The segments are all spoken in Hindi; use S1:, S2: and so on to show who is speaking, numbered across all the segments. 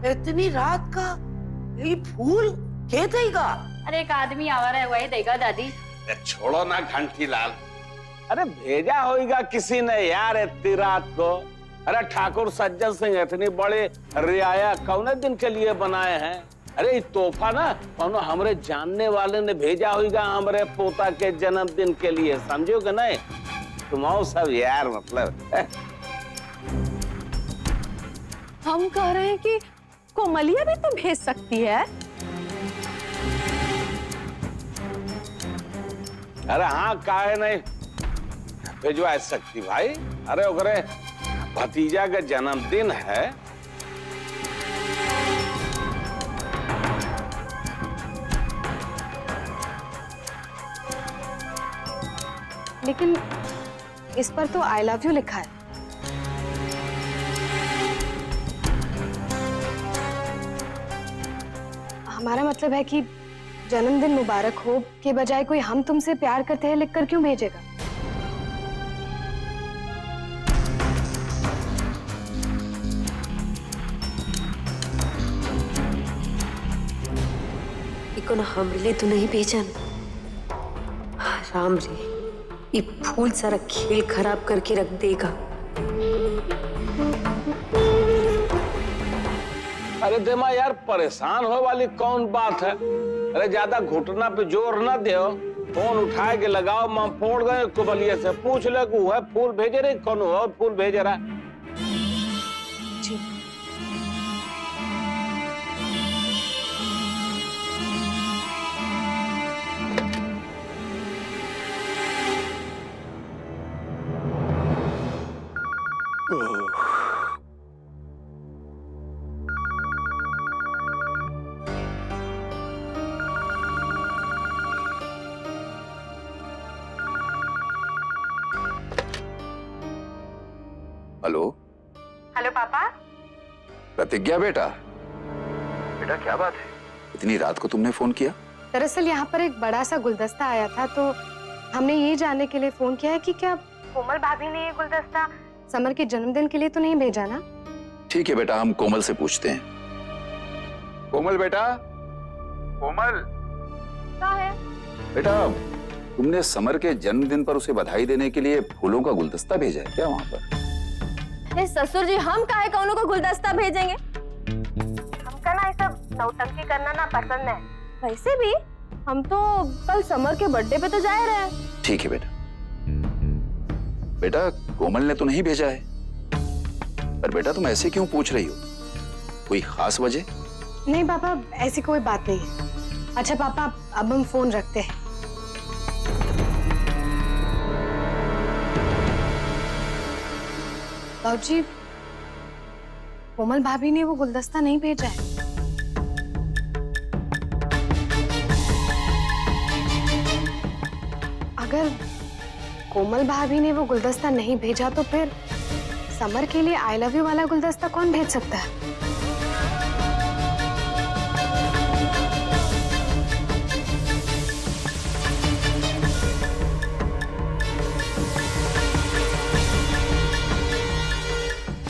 S1: इतनी रात का ये फूल के देगा?
S2: अरे एक आदमी आवारा है वही देगा दादी।
S1: छोड़ो ना घंटी लाल। अरे भेजा होगा किसी ने यार इतनी रात को। अरे ठाकुर सज्जन सिंह इतनी बड़े रियाया कौन दिन के लिए बनाए हैं? अरे तोहफा ना कौन हमरे जानने वाले ने भेजा होगा हमरे पोता के जन्मदिन के लिए, समझो कि नहीं? तुम सब यार मतलब
S3: हम कह रहे हैं कि कोमलिया भी तो भेज सकती है।
S1: अरे हाँ काहे नहीं भेजवा सकती भाई। अरे ओकरे भतीजा का जन्मदिन है।
S3: लेकिन इस पर तो आई लव यू लिखा है। हमारा मतलब है कि जन्मदिन मुबारक हो के बजाय कोई हम तुमसे प्यार करते हैं लिखकर क्यों भेजेगा?
S4: इको ना हमरे लिए तो नहीं भेजन। राम रे, ये फूल सारा खेल खराब करके रख देगा।
S1: अरे देमा यार परेशान हो वाली कौन बात है? अरे ज्यादा घुटना पे जोर ना दो, फोन उठाए के लगाओ। मां फोड़ गए कोमलिया से पूछ ले कि वह फूल भेजे रहे कौन और फूल भेज रहा।
S3: जी
S5: हेलो।
S3: हेलो पापा।
S5: प्रतिज्ञा बेटा, बेटा क्या बात है? इतनी रात को तुमने फोन किया?
S3: दरअसल यहाँ पर एक बड़ा सा गुलदस्ता आया था तो हमने ये जानने के लिए फोन किया है कि क्या कोमल भाभी ने ये गुलदस्ता समर के जन्मदिन के लिए तो नहीं भेजा ना?
S5: ठीक है बेटा, हम कोमल से पूछते हैं। कोमल बेटा, कोमल
S3: क्या है?
S5: बेटा तुमने समर के जन्मदिन पर उसे बधाई देने के लिए फूलों का गुलदस्ता भेजा है क्या वहाँ पर?
S3: अरे ससुर जी, हम काहे कौनों को गुलदस्ता भेजेंगे? हमका ना ये सब नौटंकी करना ना पसंद है। वैसे भी हम तो कल समर के बर्थडे पे तो जा रहे हैं।
S5: ठीक है बेटा। बेटा कोमल ने तो नहीं भेजा है, पर बेटा तुम ऐसे क्यों पूछ रही हो? कोई खास वजह?
S3: नहीं पापा, ऐसी कोई बात नहीं है। अच्छा पापा, अब हम फोन रखते हैं। बाबूजी, कोमल भाभी ने वो गुलदस्ता नहीं भेजा है। अगर कोमल भाभी ने वो गुलदस्ता नहीं भेजा तो फिर समर के लिए आई लव यू वाला गुलदस्ता कौन भेज सकता है?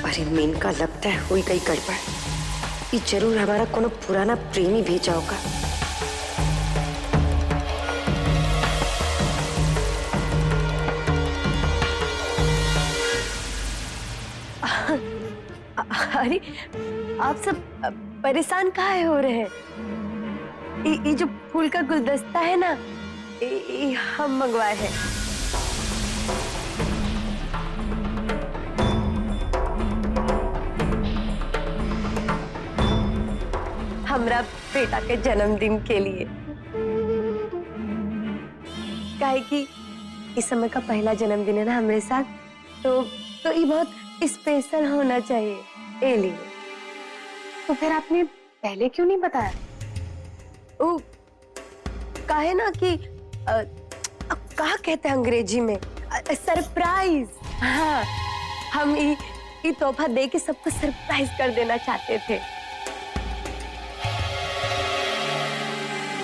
S4: अरे मेनका लगता है हुई गई गड़बड़। ये जरूर हमारा कोनो पुराना प्रेमी भेजा होगा।
S6: अरे आप सब परेशान काहे हो रहे हैं? ये जो फूल का गुलदस्ता है ना, ये हम मंगवाए हैं। हमरा बेटा के जन्मदिन के लिए। काहे कि इस समय का पहला जन्मदिन है ना हमारे साथ, तो ये बहुत स्पेशल होना चाहिए ए लिए।
S3: तो फिर आपने पहले क्यों नहीं बताया?
S6: वो काहे ना कि कहा कहते हैं अंग्रेजी में, सरप्राइज। हाँ, हम ये तोहफा दे के सबको सरप्राइज कर देना चाहते थे।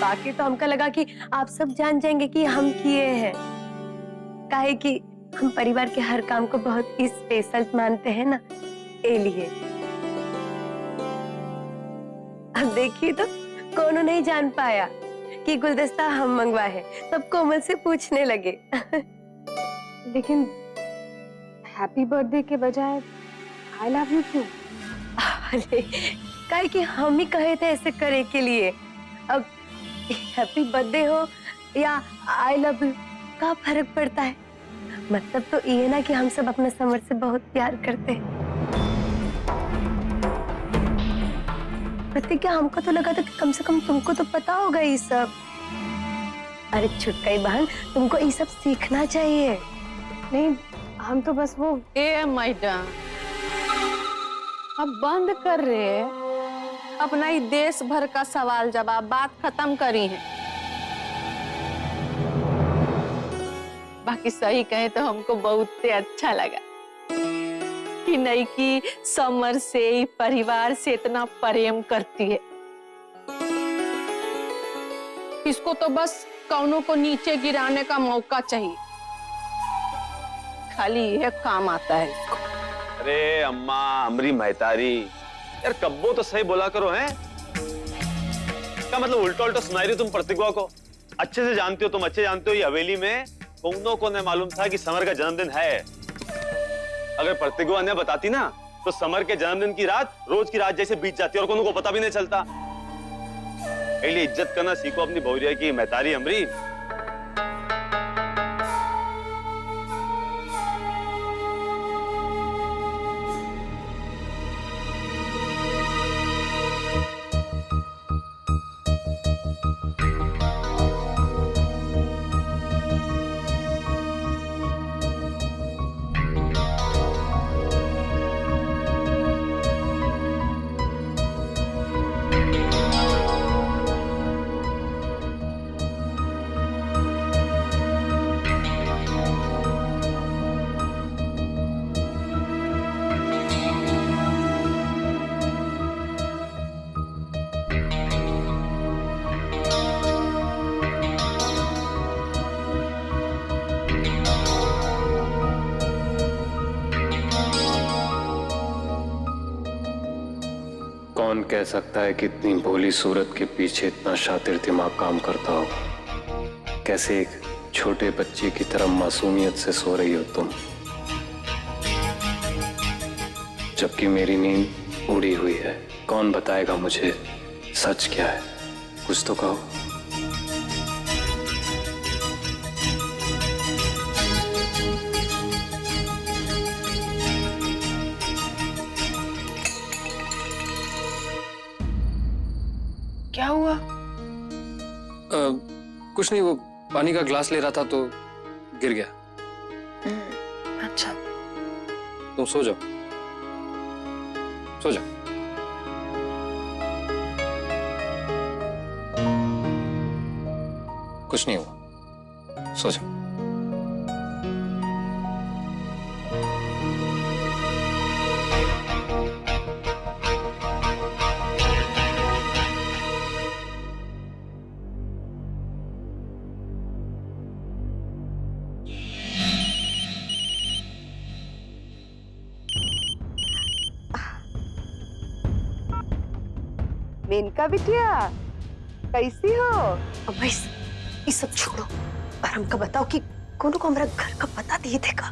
S6: बाकी तो हमको लगा कि आप सब जान जाएंगे कि हम किए हैं। काहे कि हम परिवार के हर काम को बहुत स्पेशल मानते हैं ना, ए लिए। देखी तो कोनो नहीं जान पाया कि गुलदस्ता हम मंगवाए हैं। सब कोमल से पूछने लगे।
S3: लेकिन हैप्पी बर्थडे के बजाय आई लव यू क्यों?
S6: अरे काहे कि हम ही कहे थे ऐसे करे के लिए। अब हैप्पी बर्थडे हो या आई लव यू का फर्क पड़ता है? मतलब तो ये ना कि हम सब अपने समर से बहुत प्यार करते हैं। प्रतिज्ञा, हमको तो लगा था कि कम से कम तुमको तो पता होगा ये सब। अरे छुटकाई बहन, तुमको ये सब सीखना चाहिए।
S3: नहीं, हम तो बस वो
S7: ए मैडम, अब बंद कर रहे अपना ही देश भर का सवाल जवाब, बात खत्म करी है। बाकी सही कहे तो हमको बहुत अच्छा लगा कि नई की समर से, परिवार से इतना प्रेम करती है। इसको तो बस कौनों को नीचे गिराने का मौका चाहिए, खाली यह काम आता है इसको।
S8: अरे अम्मा अमरी महतारी, यार कब्बो तो सही बोला करो हैं? क्या मतलब उल्टा उल्टा सुनाई रही तुम प्रतिज्ञा को? अच्छे से जानते हो, तुम अच्छे जानते हो ये हवेली में कौनों को नहीं मालूम था कि समर का जन्मदिन है। अगर प्रतिज्ञा ने बताती ना तो समर के जन्मदिन की रात रोज की रात जैसे बीत जाती और को पता भी नहीं चलता। पहले इज्जत करना सीखो अपनी भौरिया की महतारी अमरी।
S9: कौन कह सकता है कि इतनी भोली सूरत के पीछे इतना शातिर दिमाग काम करता हो? कैसे एक छोटे बच्चे की तरह मासूमियत से सो रही हो तुम, जबकि मेरी नींद उड़ी हुई है। कौन बताएगा मुझे सच क्या है? कुछ तो कहो।
S7: क्या हुआ?
S9: कुछ नहीं, वो पानी का ग्लास ले रहा था तो गिर गया।
S7: अच्छा,
S9: तुम सो जाओ, सो जाओ। कुछ नहीं हुआ, सो जाओ।
S6: मेनका बिटिया, कैसी हो? अब भाई ये सब छोड़ो और हमको बताओ कि कौन को हमारा घर का पता दिए थे का?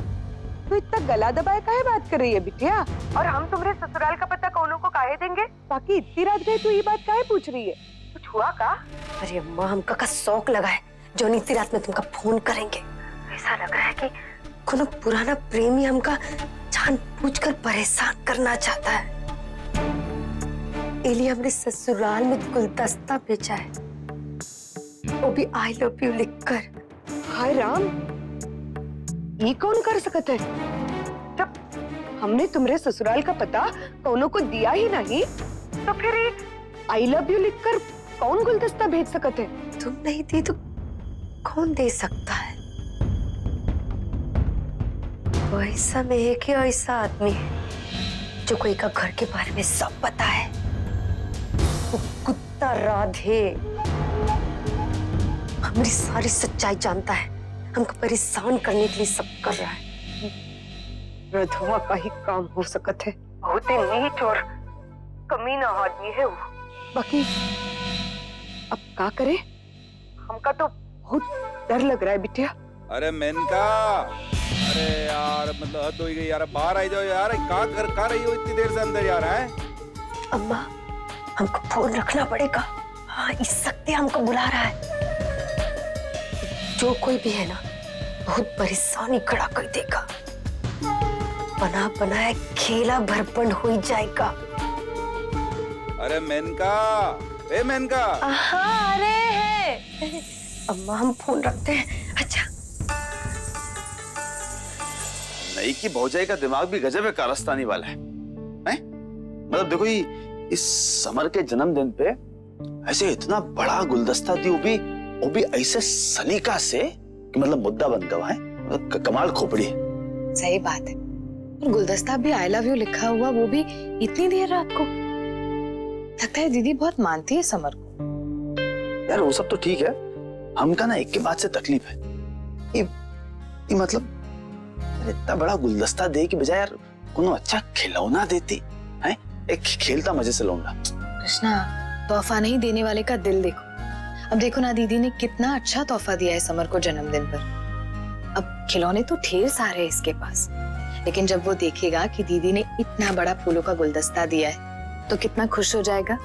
S10: तो इतना गला दबाए काहे बात कर रही है बिटिया? और हम तुम्हारे ससुराल का पता कौनों को काहे देंगे? बाकी इतनी रात गई तू ये बात काहे पूछ रही है? कुछ हुआ का?
S6: अरे अम्मा, हमका का शौक लगा है जो इतनी रात में तुमका फोन करेंगे। ऐसा लग रहा है कि कोनो पुराना प्रेमी हमका जानबूझकर परेशान करना चाहता है। एलिया हमने ससुराल में गुलदस्ता भेजा है, वो भी आई लव यू लिखकर।
S10: हाय राम, ये कौन कर सकता है? जब हमने तुम्हारे ससुराल का पता कौनों को दिया ही नहीं, तो फिर ये आई लव यू लिखकर कौन गुलदस्ता भेज सकते है?
S6: तुम नहीं दी तो कौन दे सकता है? वैसा में एक ही ऐसा आदमी है जो कोई का घर के बारे में सब पता है। वो कुत्ता राधे हमारी सारी सच्चाई जानता है, हमको परेशान करने के लिए सब कर रहा है।
S10: रधवा का ही काम हो सकता है। बहुत ही नीच और कमीना आदमी है वो। बाकी अब क्या करे, हमका तो बहुत डर लग रहा है बिटिया।
S5: अरे मेनका, अरे यार मतलब हद हो गई यार, बाहर आ जाओ यार, का रही हो इतनी देर से अंदर यार है?
S4: अम्मा हमको फोन रखना पड़ेगा। हाँ, इस सकते हमको बुला रहा है। जो कोई भी है ना, बहुत परेशानी खड़ा कर देगा। बना बनाया खेला भरपंड हो ही जाएगा।
S5: अरे मेनका, ए मेनका।
S3: हाँ अरे है।
S4: अम्मा हम फोन रखते हैं। अच्छा
S8: नई की भौजाई का दिमाग भी गजब है कारस्तानी वाला है, हैं? मतलब देखो इस समर के जन्मदिन पे ऐसे इतना बड़ा गुलदस्ता दी, वो भी ऐसे सलीका से कि मतलब मुद्दा बन गया है, मतलब कमाल खोपड़ी है।
S11: सही बात है। और गुलदस्ता भी आई लव यू लिखा हुआ, वो भी इतनी देर रात को। लगता है दीदी बहुत मानती है समर को।
S8: यार वो सब तो ठीक है, हमका ना एक के बाद से तकलीफ है। ये मतलब इतना बड़ा गुलदस्ता दे के बजाय यार कोनो अच्छा खिलौना देती है, एक खेलता मजे से लौंडा।
S11: कृष्णा, तोहफा नहीं देने वाले का दिल देखो। अब देखो ना, दीदी ने कितना अच्छा तोहफा दिया है समर को जन्मदिन पर। अब खिलौने तो ढेर सारे हैं इसके पास, लेकिन जब वो देखेगा कि दीदी ने इतना बड़ा फूलों का गुलदस्ता दिया है तो कितना खुश हो जाएगा,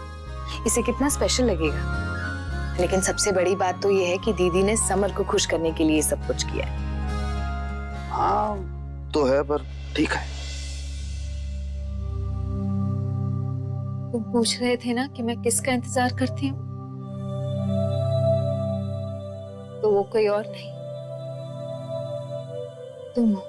S11: इसे कितना स्पेशल लगेगा। लेकिन सबसे बड़ी बात तो ये है कि दीदी ने समर को खुश करने के लिए सब कुछ किया है।
S8: हाँ तो है, पर ठीक है।
S11: तुम पूछ रहे थे ना कि मैं किसका इंतजार करती हूँ, तो वो कोई और नहीं, तुम हो।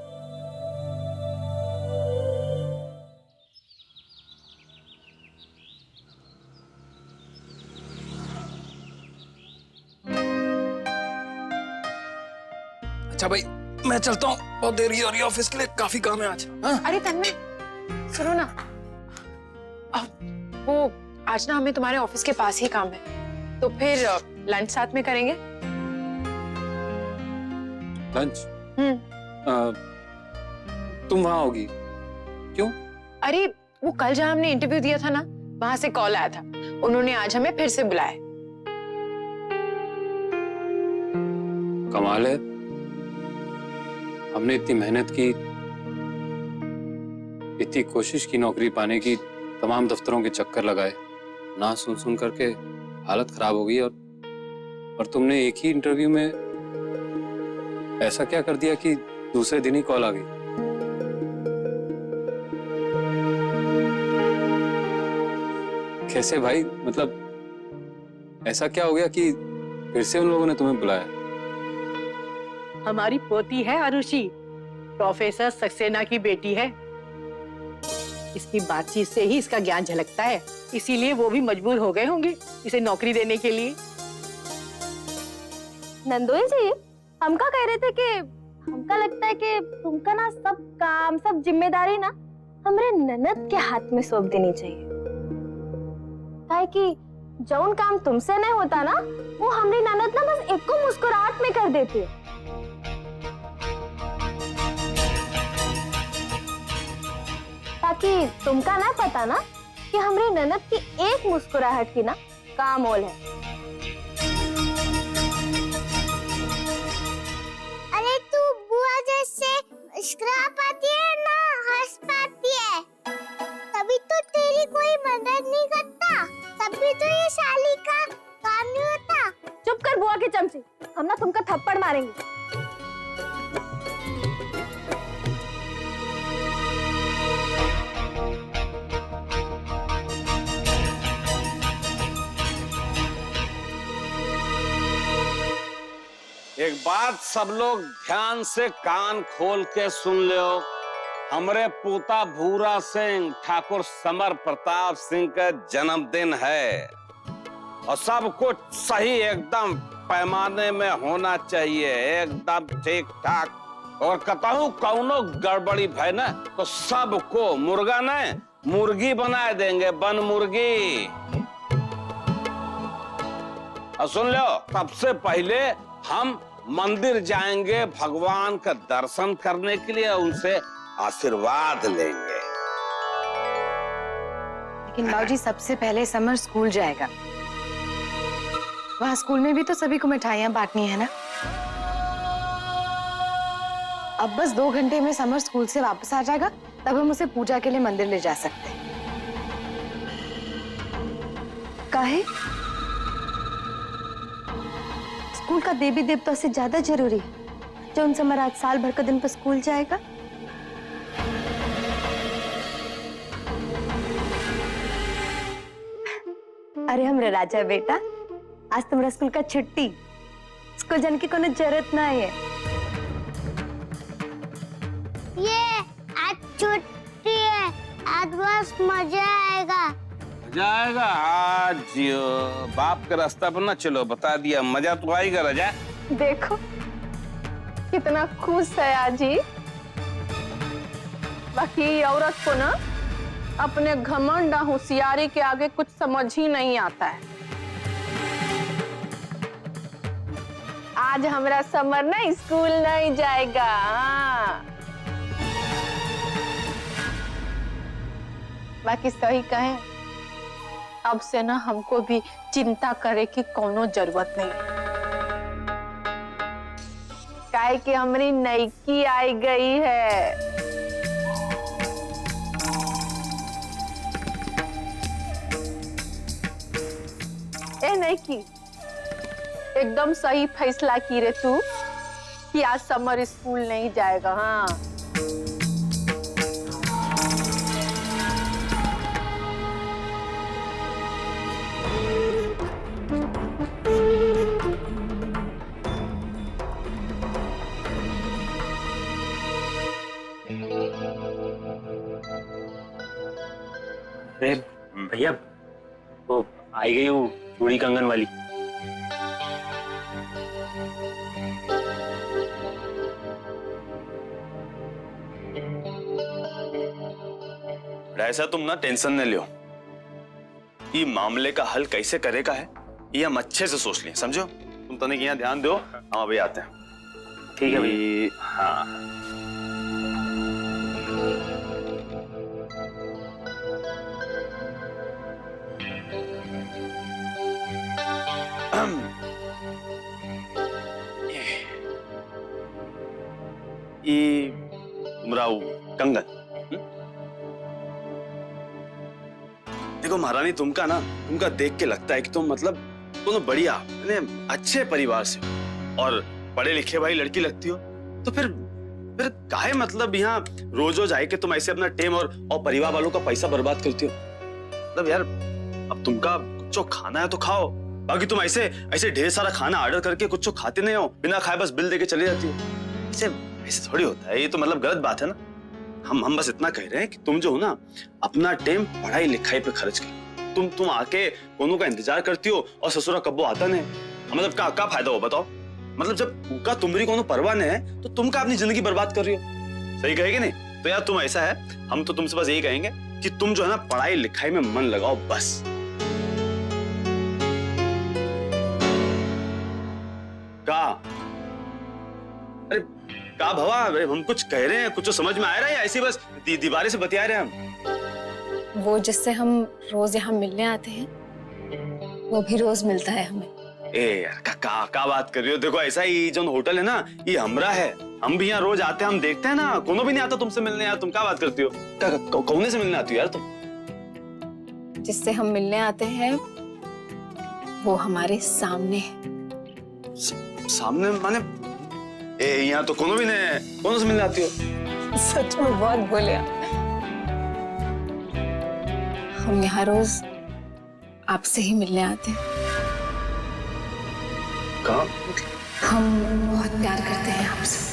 S9: अच्छा भाई मैं चलता हूँ, बहुत देरी हो रही है ऑफिस के लिए, काफी काम है आज। हाँ?
S7: अरे तन्मय सुनो ना, वो आज ना हमें तुम्हारे ऑफिस के पास ही काम है, तो फिर लंच साथ में करेंगे।
S9: लंच? तुम वहां होगी क्यों?
S7: अरे वो कल जहाँ हमने इंटरव्यू दिया था ना, वहां से कॉल आया था, उन्होंने आज हमें फिर से बुलाया।
S9: कमाल है, हमने इतनी मेहनत की, इतनी कोशिश की नौकरी पाने की, तमाम दफ्तरों के चक्कर लगाए, ना सुन सुन करके हालत खराब हो गई, और तुमने एक ही इंटरव्यू में ऐसा क्या कर दिया कि दूसरे दिन ही कॉल आ गई। कैसे भाई, मतलब ऐसा क्या हो गया कि फिर से उन लोगों ने तुम्हें बुलाया?
S12: हमारी पोती है अरुषि, प्रोफेसर सक्सेना की बेटी है। इसकी बातचीत से ही इसका ज्ञान झलकता है, इसीलिए वो भी मजबूर हो गए होंगे इसे नौकरी देने के लिए।
S3: नंदोई जी, हमका कह रहे थे कि हमका लगता है कि तुमका ना सब काम, सब जिम्मेदारी ना हमरे ननद के हाथ में सौंप देनी चाहिए। काहे कि जौन काम तुमसे नहीं होता ना, वो हमरी ननद ना बस एको मुस्कुराहट में कर देती है। ताकि तुमका ना पता ना कि हमरी ननद की एक मुस्कुराहट की ना का मोल है।
S13: अरे तू बुआ जैसे मुस्कुरा पाती है ना, हंस पाती है, तभी तो तेरी कोई मदद नहीं करता, तभी तो ये साली का काम नहीं होता।
S3: चुप कर बुआ की चमची, हम ना तुमका थप्पड़ मारेंगे।
S1: एक बात सब लोग ध्यान से कान खोल के सुन लो, हमरे पोता भूरा सिंह ठाकुर समर प्रताप सिंह का जन्मदिन है और सब कुछ सही एकदम पैमाने में होना चाहिए, एकदम ठीक ठाक। और कतहु कौनो गड़बड़ी भय ना तो सबको मुर्गा न मुर्गी बना देंगे, बन मुर्गी। और सुन लो, सबसे पहले हम मंदिर जाएंगे भगवान का दर्शन करने के लिए, उनसे आशीर्वाद लेंगे।
S11: लेकिन बाबूजी सबसे पहले समर स्कूल जाएगा। वहाँ स्कूल में भी तो सभी को मिठाइयाँ बांटनी है ना। अब बस 2 घंटे में समर स्कूल से वापस आ जाएगा, तब हम उसे पूजा के लिए मंदिर ले जा सकते हैं।
S6: काहे? स्कूल का देवी देवता से ज्यादा जरूरी है जो उन समर आज साल भर का दिन पर स्कूल जाएगा। अरे हमरे राजा बेटा, आज तुम्हारा स्कूल का छुट्टी, स्कूल जाने की कोनो जरूरत ना है।
S13: ये आज छुट्टी है, आज बस मजा आएगा।
S1: मजा आएगा आज जियो, बाप के रास्ता पर ना चलो, बता दिया मजा तो आएगा राजा।
S7: देखो कितना खुश है आजी। बाकी औरत को ना अपने घमंड होशियारी के आगे कुछ समझ ही नहीं आता है। आज हमारा समर ना स्कूल नहीं जाएगा। बाकी सही कहें, अब से ना हमको भी चिंता करे की कोनो जरूरत नहीं, काहे कि हमारी नईकी आई गई है। ए नईकी, एकदम सही फैसला की रे तू कि आज समर स्कूल नहीं जाएगा। हाँ
S14: अरे भैया, वो आई गई हूँ चूड़ी कंगन वाली।
S8: ऐसा तुम ना टेंशन न लियो, ये मामले का हल कैसे करेगा है ये हम अच्छे से सोच लिए, समझो। तुम तनिक यहाँ ध्यान दो, हम अभी आते हैं।
S14: ठीक है भैया।
S8: हाँ ये उमराव कंगन, देखो महारानी, तुमका देख के लगता है कि तुम मतलब दोनों बढ़िया अच्छे परिवार से हो और पढ़े लिखे भाई लड़की लगती हो, तो फिर काहे मतलब यहाँ रोज रोज आए कि तुम ऐसे अपना टाइम और परिवार वालों का पैसा बर्बाद करती हो। मतलब यार, अब तुमका कुछ खाना है तो खाओ, बाकी तुम ऐसे ढेर सारा खाना ऑर्डर करके कुछ खाते नहीं हो, बिना खाए बस बिल देके चली जाती हो। ऐसे थोड़ी होता है, ये तो मतलब गलत बात है ना। हम बस इतना कह रहे हैं कि तुम जो हो ना, अपना टाइम पढ़ाई लिखाई पे खर्च कर। तुम आके कोनो का इंतजार करती हो और ससुरा कब्बो आता नहीं, मतलब का फायदा हो बताओ। मतलब जब उनका तुम्हारी कोनो परवाह नहीं है तो तुम का अपनी जिंदगी बर्बाद कर रही हो, सही कहेगी नहीं? तो यार तुम ऐसा है, हम तो तुमसे बस यही कहेंगे कि तुम जो है ना पढ़ाई लिखाई में मन लगाओ बस। अरे का भवा, हम कुछ कह रहे हैं, कुछ तो समझ में आ रहा है या ऐसे बस दीवारे से बतिया रहे हैं हम?
S11: वो जिससे हम रोज यहाँ मिलने आते हैं वो भी रोज मिलता है हमें।
S8: ए यार का बात कर रही हो? देखो ऐसा ही जो होटल है ना, ये हमरा है, हम भी यहाँ रोज आते हैं, हम देखते हैं ना। कोनो भी नहीं आता तुमसे मिलने यार, तुम क्या बात करती हो? कौन से मिलने आती हो यार तुम?
S11: जिससे हम मिलने आते हैं वो हमारे सामने है।
S8: सामने माने? ए यहाँ तो कोनो भी नहीं, कौन से मिलने आती हो?
S11: सच में बहुत बोले। हम यहाँ रोज आपसे ही मिलने आते हैं।
S8: कहाँ?
S11: हम बहुत प्यार करते हैं आपसे।